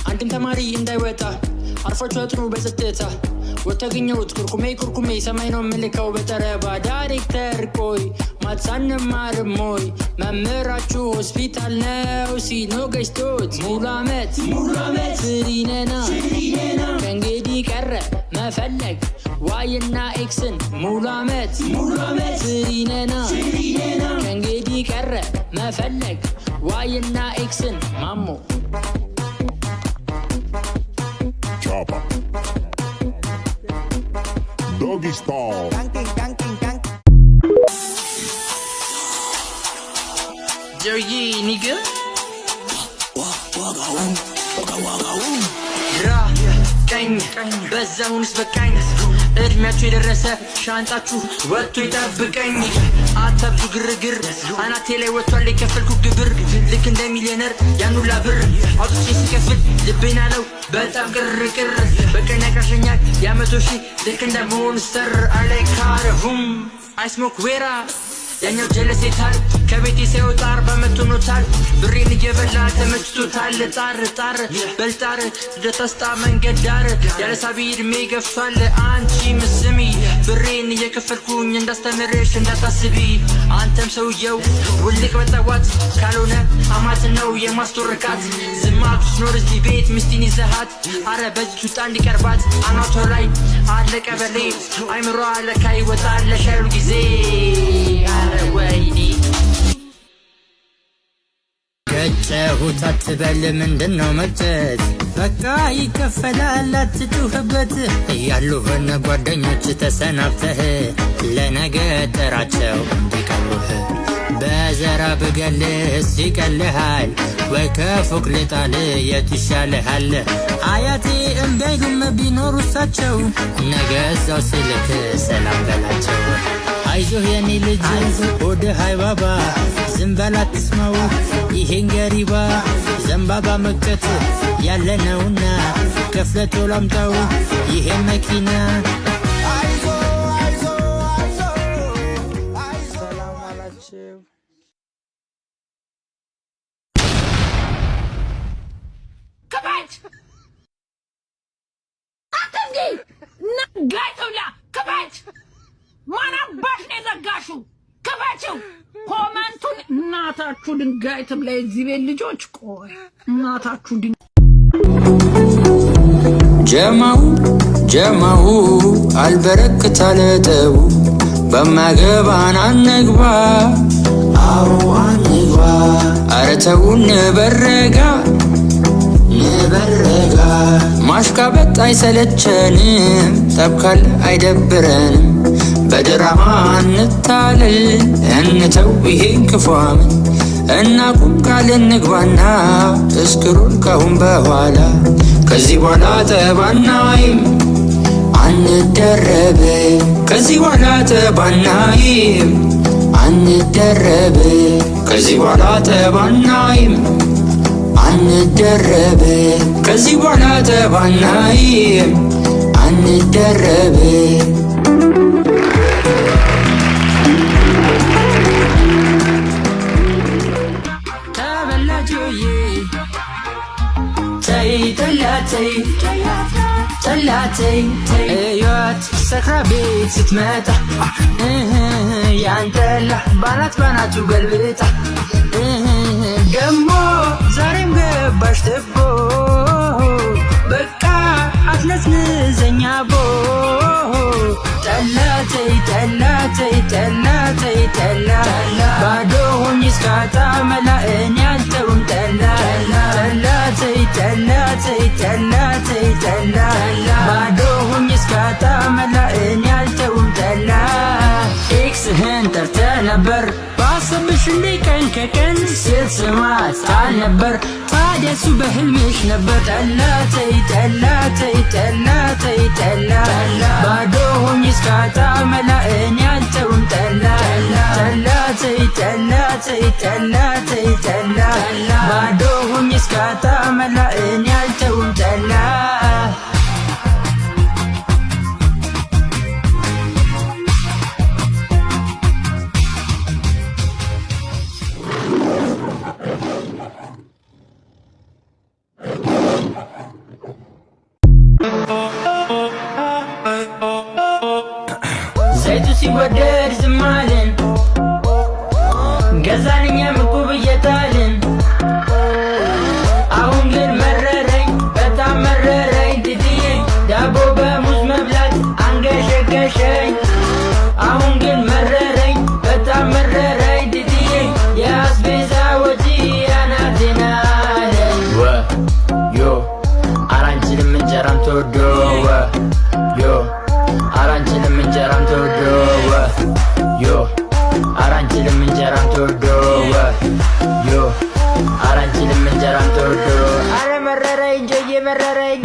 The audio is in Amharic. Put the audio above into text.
አንድም ተማሪ እንዳይወጣ አርፋችሁ አጥኑ በጸጥታ ወተገኘሁት ኩርኩሜ ሰማይ ነው ምልከው በጠረባ ዳይሬክተር ቆይ ማትሳንማርም ሞይ መምህራችሁ ሆስፒታል ነው ሲኖ ገጭቶት ሙሉ ዓመት ፍሪነና ከእንግዲህ ቀረ መፈለግ ዋይና ኤክስን ሙሉ ዓመት ፍሪነና ከእንግዲህ ቀረ መፈለግ ዋይና ኤክስን ማሞ Doggy style. Jerry, nigga. Ra, ቀኝ በዛውንስ በቃኝ እድሜያችሁ የደረሰ ሻንጣችሁ ወጥቶ ይጠብቀኝ አታብዙ ግርግር አናቴ ላይ ወጥቷል የከፈልኩ ግብር ልክ እንደ ሚሊዮነር ያን ሁላ ብር አውጥቼ ሲከፍል ልቤን አለው በጣም ቅርቅር በቀን ያቃሸኛል የአመቶ ሺህ ልክ እንደ ሞንስተር አለካረሁም አይስሞክ ዌራ ያኛው ጀለሴታል ከቤቴ ሳይወጣ 40 መቶኖታል ብሬን እየበላ ተመችቶታል ጣር በልጣር ደተስታ መንገድ ዳር ያለ ሳቢ እድሜ ገፍቷል አንቺ ምስሚ ብሬን እየከፈልኩኝ እንዳስተምርሽ እንዳታስቢ አንተም ሰውየው ውልቅ በጠዋት ካልሆነ አማት ነው የማስቶርቃት ዝማቱ ስኖር እዚህ ቤት ምስቲን ይዘሃት አረ በዚህ ውጣ እንዲቀርባት አናቷ ላይ አለ ቀበሌ አይምሮ አለካ ይወጣል ለሻሉ ጊዜ ገጨሁት አትበል ምንድነው መጨት በቃ ይከፈላል አትጩህበት ያሉህን ጓደኞች ተሰናብተህ ለነገ ጥራቸው እንዲቀሩህ በዘራ ብገልስ ይቀልሃል ወይ ከፎቅ ልጣል የት ይሻልሃል አያቴ እምቢሉም ቢኖሩ እሳቸው ነገ እዛው ስልክ ሰላም በላቸው አይዞህ የኔ ልጅ ሆድህ አይባባ ዝም በል አትስማው ይሄን ገሪባ ዘንባባ መቅጨት ያለነውና ከፍለቶ ላምጣው ይሄን መኪና ሰላም አላችሁ ከበች አትንጊ ነጋይቶላ ከበች ማናባሽ ነው የዘጋሽው ከፈችው ኮመንቱን እናታችሁ ድንጋይ ትብላ የዚህ ቤት ልጆች ቆይ እናታችሁ ጀማው አልበረክት አለጠቡ በማገባን አንግባ አዎ አንግባ አረ ተው ንበረጋ ማሽቃበጥ አይሰለቸንም ጠብካል አይደብረንም በድራማ እንታለል እንተው ይሄን ክፏምን እናቁም ቃል እንግባና እስክሩን ካሁን በኋላ ከዚህ በኋላ ተባናይም አንደረብ ከዚህ በኋላ ተባናይም አንደረብ ከዚህ በኋላ ተባናይም አንደረብ ከዚህ በኋላ ተባናይም አንደረብ ጠላተይ እዩት ሰክራ ቤት ስትመጣ ያንተላ ባናቱ ገልብጣ ደሞ ዛሬም ገባሽ ትቦ በቃ አትነዝንዘኛ ቦ ጠላተይ ባዶ ሆኜ እስካጣ መላ እኔ አልተውም ጠላተይ ባዶ ሆኜ እስካጣ መላ እኔ አልተውም ጠላ ኤክስህን ጠርተህ ነበር ባሰብሽ እንዴ ቀን ከቀን ስትስማት አልነበር ታዲያ እሱ በህልምሽ ነበር ጠላተይ ባዶ ሆኜ እስካጣ መላ እኔ አልተውም ጠላተይ ባዶ ሆኜ እስካጣ መላ እኔ አልተውም ጠላ ሲወደድ ዝም አልን ገዛን እኛም እቁብ እየጣልን አሁን ግን መረረኝ በጣም መረረኝ ድድዬ ዳቦ በሙዝ መብላት አንገሸገሸኝ አሁን ግን መረረኝ በጣም መረረኝ ድድዬ የአስቤዛ ወጪ አናቴን አለኝ ዮ አራንችንም እንጀራም ተወዶ ዮ አራንችንም እንጀራም ተወዶ ዮ አራንችንም እንጀራም ተወዶ ዮ አራንችንም እንጀራም ተወዶ አረ መረረኝ ጆዬ መረረኝ